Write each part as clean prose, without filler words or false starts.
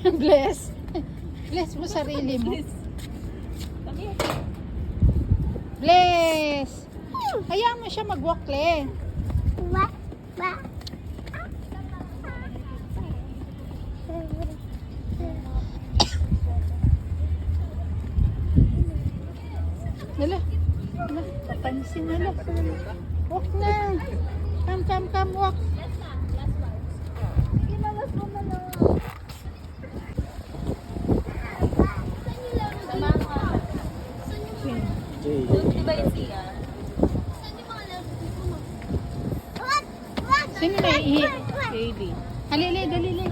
Bless. Bless mo sarili mo. Bless. Hayaan mo siya mag-walk, Le. Hala. Hala. Papansin na lang. Walk na. Come, walk. Sino na iihi? Baby. Halili, dalili.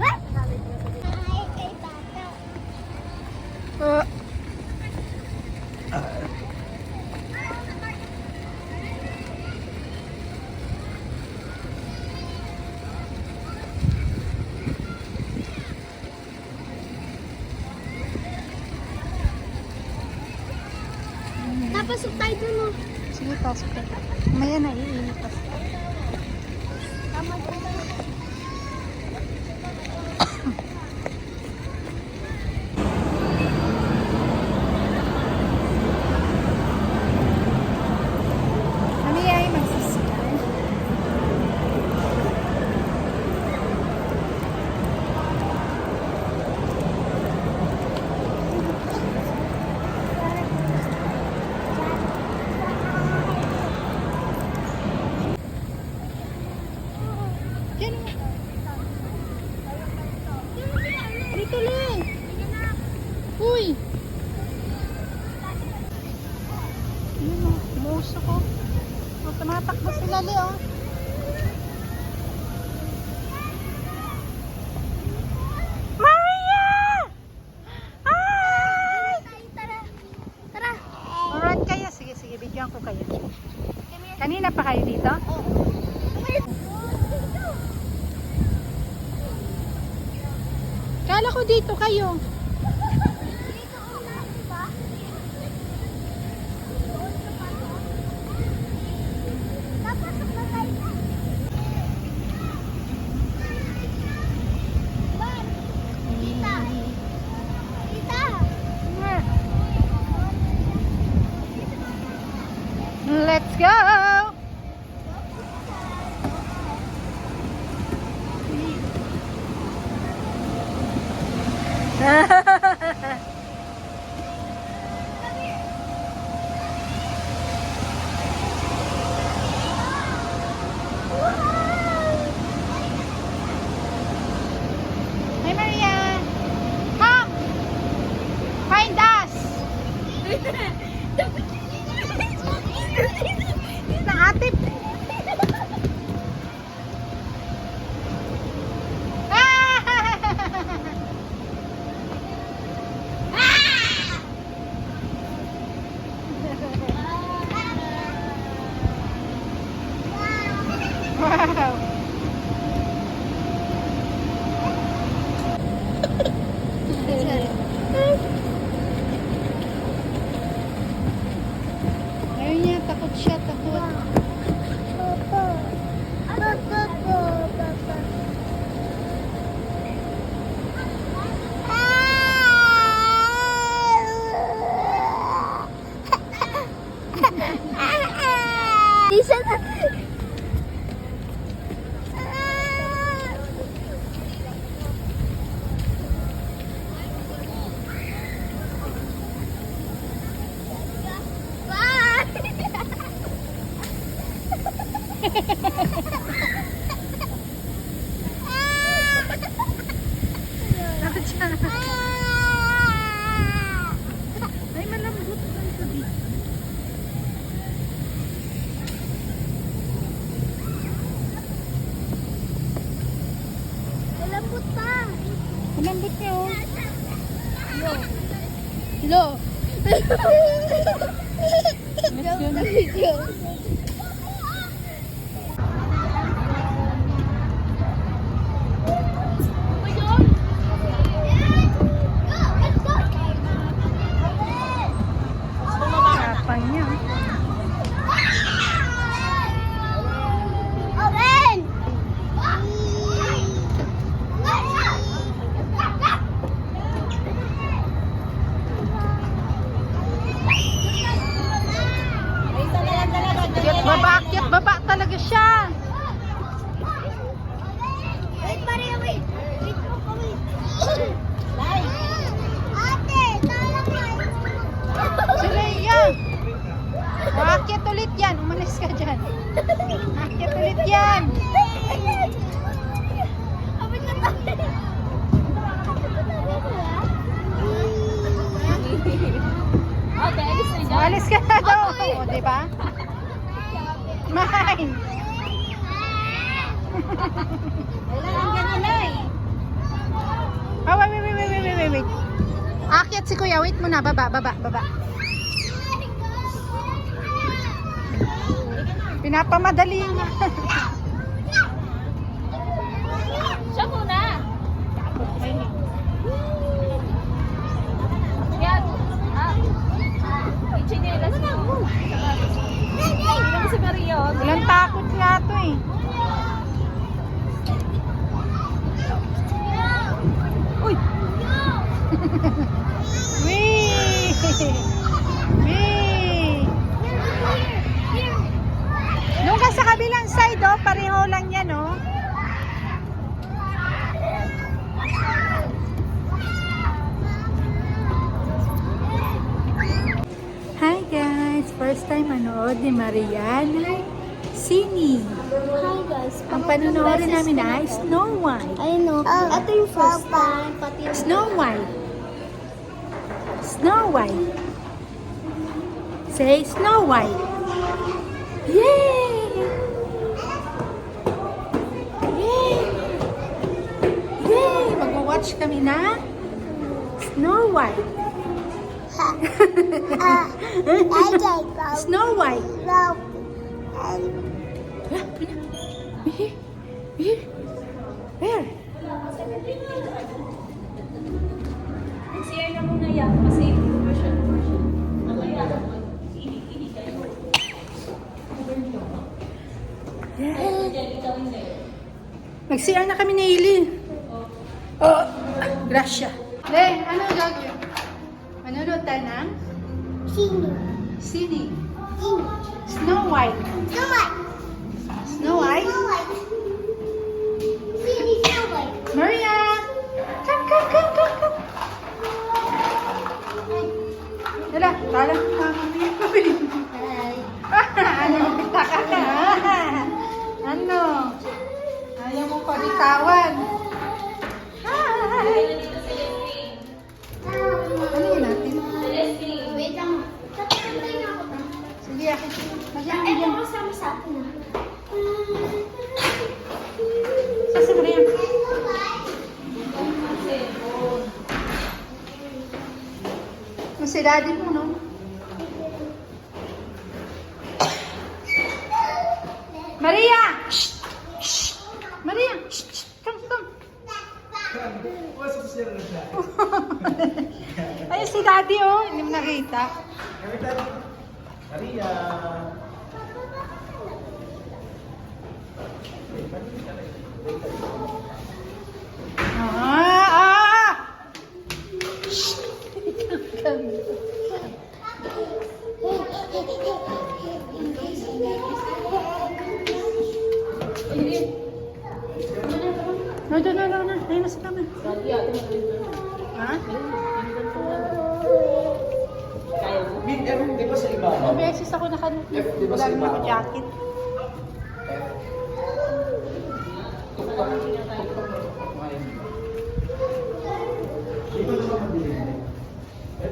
Napasok tayo dun, oh. Sige, pasok ka. Maya na, iilipas ka. Tama dun. Kami ay magsisiyan. Yan. Dito lang. Uy. Yun o, umuuso ko. Tumatakbo sila, Le, oh. Maria! Ay! Tara. Alright kayo. Sige, bigyan ko kayo. Kanina pa kayo dito? Kala ko dito kayo. Napasok na tayo. Tita. Let's go! Hey Maria! Come! Find us! Naatip! Wow! Ayaw niya, takot siya, takot. Isa na. Takot siya. Ay, malambot lang ito dito. Malambot pa. Malambot niya, oh. Lo. Let's go na. Kapal niya. Babaakyat, baba talaga siya. Wait, Maria, wait. Wait mo ka, wait. Ate, tala ka. Si Leia. Aakyat ulit yan. Umalis ka dyan. Aakyat ulit yan. Abit na tayo. Okay, alis na dyan. Umalis ka na daw. O, diba? Mine. Kailangan ganyan na eh. Oh, wait. Aakyat si Kuya. Wait muna. Baba. Pinapamadali niya. Siya muna. Yan. Ichinelas na. Hindi mo si Maria. Walang takot nga to eh. Uy! Wee! Wee! Doon ka sa kabilang side, oh. Pareho lang yan, oh. Hi guys! First time manood ni Mariana Sini. Hi guys. Ang panonoodin namin ay Snow White. I know. Ito yung first time. Pati yung Snow White. Snow White. Say Snow White. Yay! Yay! Yay! Mag-watch kami na Snow White. Snow White. Where? CR na muna yan. Kasi version. Mamaya. Ini kayo. Mag-CR na kami ni Ili. Oh, gracia. Le, ano gagawin? Manonood tayo ng Sini. Snow White. Snow White? Maria! Come. Dala, tala. Ano, pita ka na? Ano? Ayaw mo pa bitawan. Hi! Ano yun natin? Wait lang. Tatapay na ako. Sige, akin. Nagyan Ito yan. ko sa akin na. Sasa mo na yan. Yung si daddy mo, no? Maria! Shh! Shh! Maria! Shh! Come. Ayun si daddy, oh. Hindi mo nakita. Maria. Shh! Come. No. Ayun na sa kama. Ha? Di ba sa iba? May beses ako nakanuti. Di ba Wala sa naman iba? ako jacket.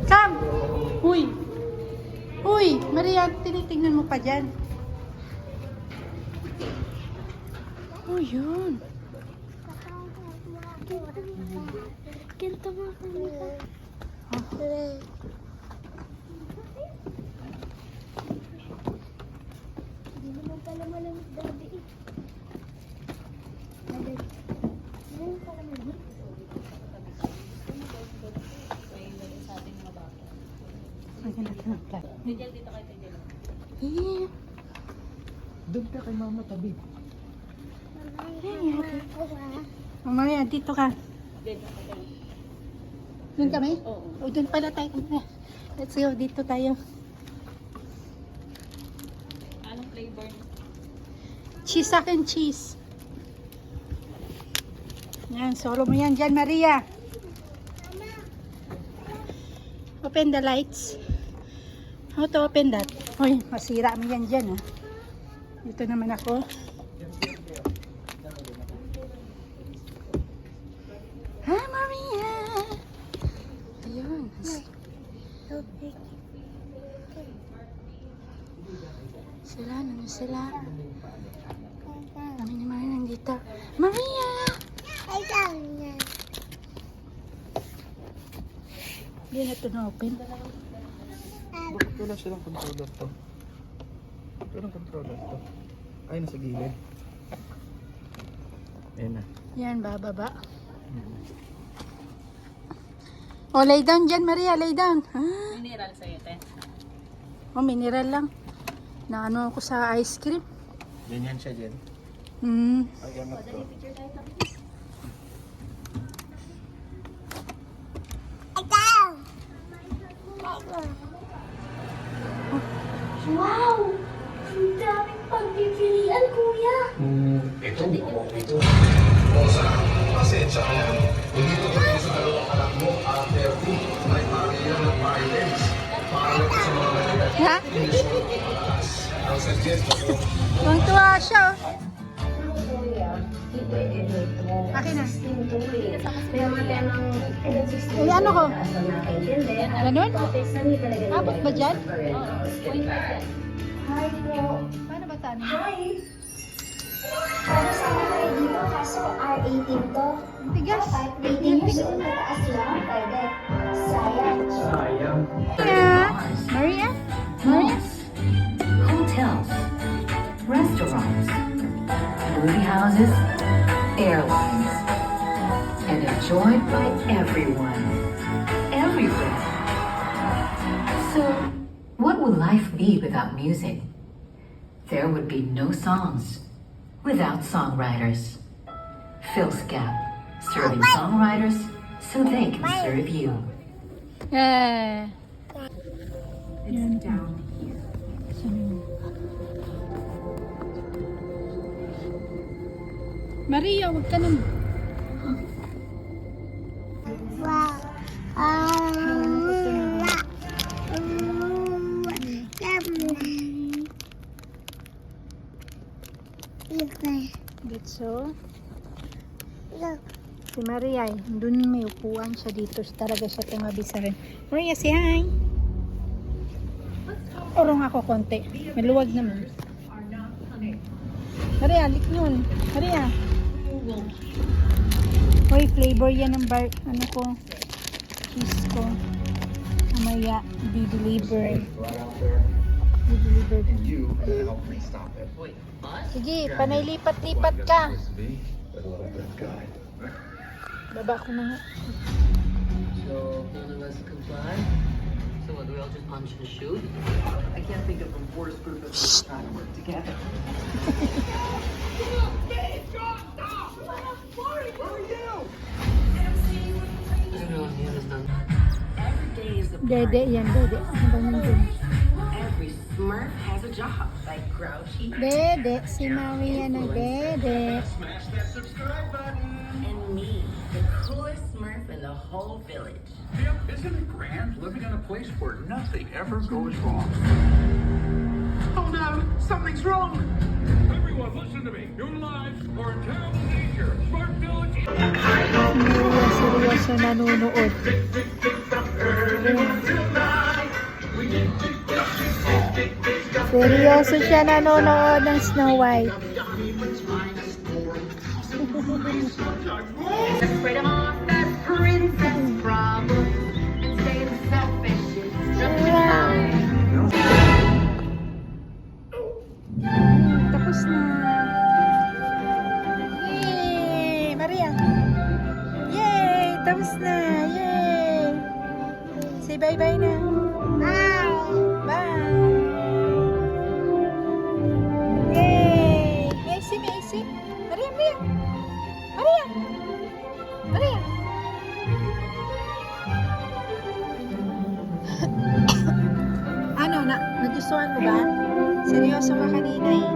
Come! Uy! Maria, tinitingnan mo pa dyan. Oh, yun. Ganito mga kanila. Hindi naman pala malamig daddy eh. Hindi naman pala malamig. Ang ganda ng plan. Doon ka kay mama tabi. Oh, Maria, dito ka. Doon kami? Oo. O, doon pala tayo. Let's go, dito tayo. Anong flavor Cheese akin, cheese. Yan, solo mo yan dyan, Maria. Open the lights. How to open that? Hoy, masira mo yan dyan, ah. Dito naman ako. Ha, Maria! Ayun. Sila, naman sila. Kami ni Maria nandito. Maria! Hindi na ito na-open. Bakit wala silang controller to? Walang controller to. Ay, nasa gilid. Ayan na. Yan, bababa. Oh, lay down dyan, Maria. Lay down. Ah. Mineral sa'yo, te. Oh, mineral lang. Naano ako sa ice cream. Ganyan siya dyan. Ay, angat to. Wow! Ang daming pagpipilian, kuya! Ito, ito. Rosa, pasensya ka yan. Hindi ko rin sa dalawang anak mo, Ate Erti, may Maria ng violence. Para ito sa mga nalilat. Ha? Inis mo ng pataas. Ang suggesto ko, Tuwang-tuwa siya. Akin na. Uy, ano ko? Ganun? Abot ba dyan? Hi po. Paano ba tani? Hi! Para sana kayo dito, kaso R18 to. Tigas. Kahit rating nyo doon mataas lang, pwede. Sayang. Maria? Maria? Hotels, restaurants, movie houses, airlines, and enjoyed by everyone, everywhere. So, what would life be without music? There would be no songs without songwriters. Phil's Gap, serving songwriters so they can serve you. Eh. It's down here. Maria, huwag ka naman. So, si Maria, doon may upuan siya dito. Talaga siya tumabi sa rin. Maria, say hi. Orong ako konti. Maluwag naman. Maria, lik yun. Maria. Hoy, flavor yan ng bar. Ano ko? Cheese ko. Mamaya, di-deliver. Right out there. Di-deliver. And you are gonna help me stop it. Sige, panay lipat-lipat ka. I love that guy. Baba ko na nga. So none of us comply? So what, do we all just punch and shoot? I can't think of a worse group of people trying to work together. Everyone here has done Every day is a Dede, yan, dede. Ano ba nandun? Every Smurf has a job, like Grouchy Dede, si Maria na dede. and me, the coolest Smurf in the whole village. Yep, isn't it grand living in a place where nothing ever goes wrong? Oh no, something's wrong! Everyone, listen to me. Your lives are in terrible danger. Smart Village. Seryoso nanonood. Seryoso siya nanonood ng Snow White. Afraid of all that princess problem and staying selfish is just fine. Tapos na. Yay! Maria! Yay! Tapos na! Yay! Say bye-bye na. Bye! Bye! Yay! Macy, Macy! Maria, Maria! Maria! Maria! Ano na? Nagustuhan mo ba? Seryoso ka kanina eh.